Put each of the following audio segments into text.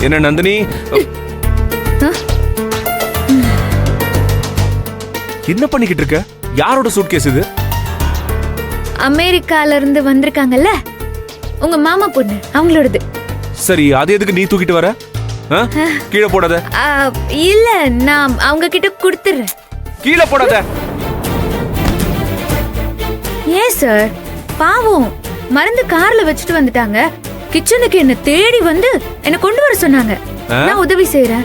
என்ன நந்தினி, என்ன பண்ணிக்கிட்டு இருக்க? யாரோட சூட்கேஸ் இது? அமெரிக்கால இருந்து வந்திருக்காங்கல்ல, உங்க மாமா பொண்ணு அவங்களோடது. சரி, அது எதுக்கு நீ தூக்கிட்டு வர? கீழே போடாத. இல்ல, நான் அவங்க கிட்ட கொடுத்துறேன். கீழே போடாத. ஏன் சார், பாவம், மறந்து கார்ல வச்சுட்டு வந்துட்டாங்க. கிச்சனுக்கு என்ன தேடி வந்து என்ன கொண்டு வர சொன்னாங்க. நான் உதவி செய்யறேன்.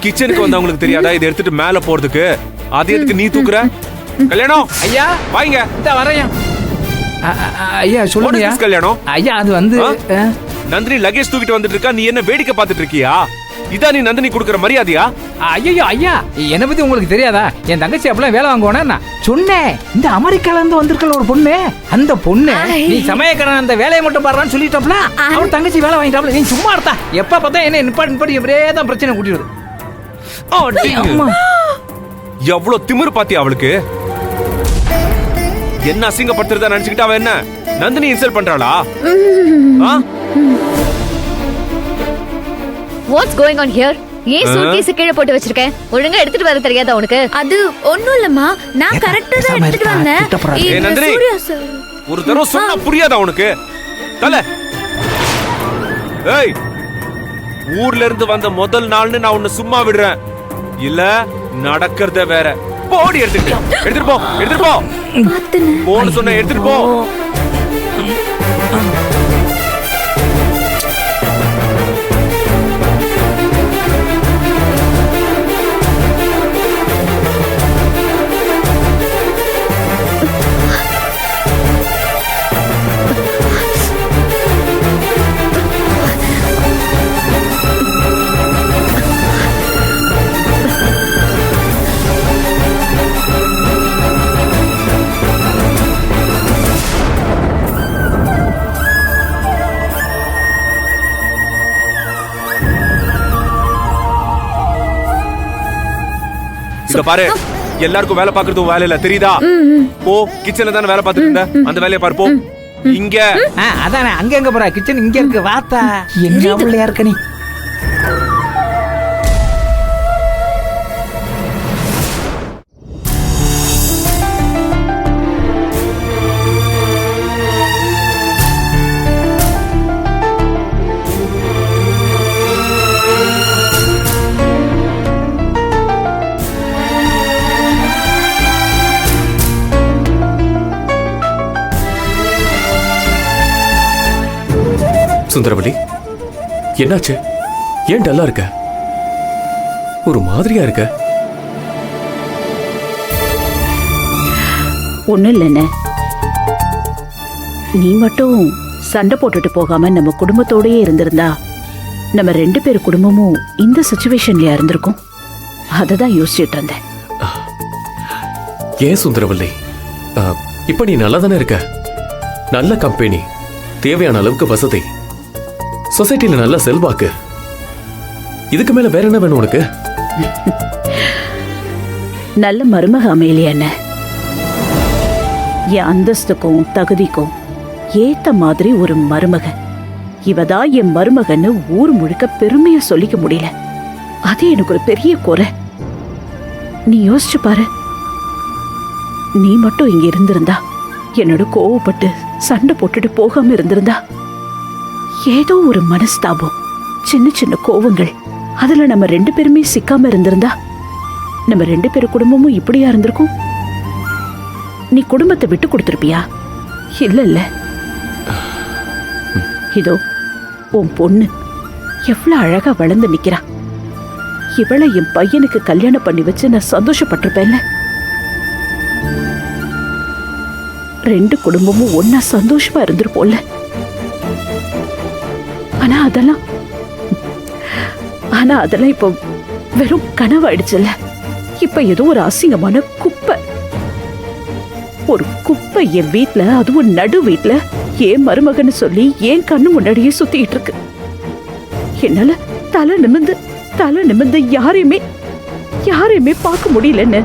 கிச்சனுக்கு வந்து அவங்களுக்கு தெரியாதா இதை எடுத்துட்டு மேல போறதுக்கு? அது எதுக்கு நீ தூக்குற? கல்யாணம் ஐயா வாங்க. இந்த வரேன் ஐயா. சொல்லுங்க கல்யாணம். ஐயா அது வந்து நந்தினி லகேஜ் தூக்கிட்டு வந்துட்டு இருக்கா, நீ என்ன வேடிக்கை பார்த்துட்டு இருக்கியா? இதா நீ நந்தினி கொடுக்கற மரியாதையா? ஐயோ ஐயா, என்னை பத்தி உங்களுக்கு தெரியாதா? என் தங்கச்சி அப்பெல்லாம் வேலை வாங்குவானா நான் சொன்னேன். இந்த அமெரிக்கால இருந்து வந்திருக்கல ஒரு பொண்ணு, அந்த பொண்ணு நீ சமயக்காரன் அந்த வேலையை மட்டும் பாடுறான்னு சொல்லிட்டோம்ல, அவன் தங்கச்சி வேலை வாங்கிட்டாப்ல. நீ சும்மா இருத்தா, எப்ப பார்த்தா என்ன நிப்பாட்டி இப்படியே தான் பிரச்சனை கூட்டிடுது. எவ்வளவு திமிரு பாத்தியா அவளுக்கு? என்ன அசிங்கப்படுத்துறதா நினைச்சுக்கிட்டு அவ என்ன நந்தினி இன்சல்ட் பண்றாளா? What's going on here? ஏன் சூட்கேஸ் கீழே போட்டு வச்சிருக்கேன்? ஒழுங்கா எடுத்துட்டு வர தெரியாதா உனக்கு? அது ஒண்ணும் இல்லம்மா, நான் கரெக்ட்டா தான் எடுத்துட்டு வந்தேன். நந்தினி, ஒரு தடவை சொன்னா புரியாதா உனக்கு? தல ஏய், ஊர்ல இருந்து வந்த முதல் நாள்னு நான் உன்னை சும்மா விடுறேன் இல்ல? நடக்கிறத வேற. போடி, எடுத்துட்டு போ. போன்னு சொன்ன, எடுத்துட்டு போ. இத பாரு, எல்லாருக்கும் வேலை பாக்குறது வேலை இல்ல, தெரியுதா? போ, கிச்சன்ல தானே வேலை பார்த்துட்டு இருந்த, அந்த வேலையை பாரு. போ. இங்க அதானே, அங்க எங்க போற? கிச்சன் இங்க இருக்கு, வாத்தா. என்ன பிள்ளையா இருக்க நீ? சுந்தரவல்லி, என்னாச்சு? ஏன் டல்லா இருக்க? ஒரு மாதிரியா இருக்க? ஒண்ணும் இல்லைன்னு, நீ மட்டும் சண்டை போட்டுட்டு போகாம நம்ம குடும்பத்தோடயே இருந்திருந்தா நம்ம 2 பேர் குடும்பமும் இந்த சிச்சுவேஷன்லயா இருந்திருக்கும். அததான் யோசிச்சுட்டு இருந்தேன். ஏன் சுந்தரவல்லி, இப்ப நீ நல்லா தானே இருக்க? நல்ல கம்பெனி, தேவையான அளவுக்கு வசதி, சொசைட்டில நல்ல செல்வாக்கு, இதுக்கு மேல வேற என்ன வேணும் உனக்கு? நல்ல மருமக அமையலையா என்ன? என் அந்தஸ்துக்கும் தகுதிக்கும் ஏத்த மாதிரி ஒரு மருமக, இவதான் என் மருமகன்னு ஊர் முழுக்க பெருமையா சொல்லிக்க முடியல. அது எனக்கு ஒரு பெரிய குறை. நீ யோசிச்சு பாரு, நீ மட்டும் இங்க இருந்திருந்தா, என்னோட கோவப்பட்டு சண்டை போட்டுட்டு போகாம இருந்திருந்தா, ஏதோ ஒரு மனஸ்தாபம், சின்ன சின்ன கோவங்கள், அதுல நம்ம 2 பேருமே சிக்காம இருந்திருந்தா நம்ம 2 பேரு குடும்பமும் இப்படியா இருந்திருக்கும்? நீ குடும்பத்தை விட்டு கொடுத்திருப்பியா? இல்ல இல்ல. இதோ உன் பொண்ணு எவ்வளவு அழகா வளர்ந்து நிக்கிறா. இவளை என் பையனுக்கு கல்யாணம் பண்ணி வச்சு நான் சந்தோஷப்பட்டிருப்பேன்ல. 2 குடும்பமும் ஒன்னா சந்தோஷமா இருந்திருப்போம்ல. ஆனா அதெல்லாம் இப்போ வெறும் கனவாயிடுச்சுல்ல. இப்ப ஏதோ ஒரு அசிங்கமான குப்பை, ஒரு குப்பை என் வீட்டுல, அதுவும் நடு வீட்டுல ஏன் மருமகன்னு சொல்லி என் கண்ணு முன்னாடியே சுத்திட்டு இருக்கு. என்னால தலை நிமிந்து யாரையுமே பார்க்க முடியலன்னு